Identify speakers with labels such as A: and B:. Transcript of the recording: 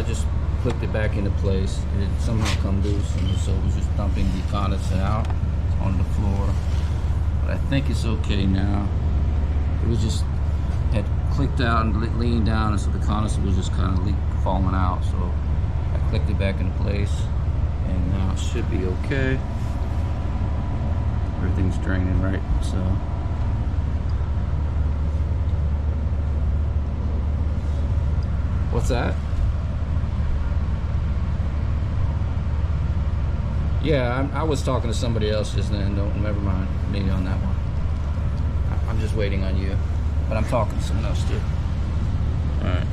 A: I just clicked it back into place. It somehow come loose, and so it was just dumping the condensate out on the floor. But I think it's okay now. It was just had clicked out and leaned down, and so the condensate was just kind of falling out. So I clicked it back into place, and now it should be okay. Everything's draining right, so. What's that? Yeah, I was talking to somebody else just then. Never mind me on that one. I'm just waiting on you, but I'm talking to someone else too. All right.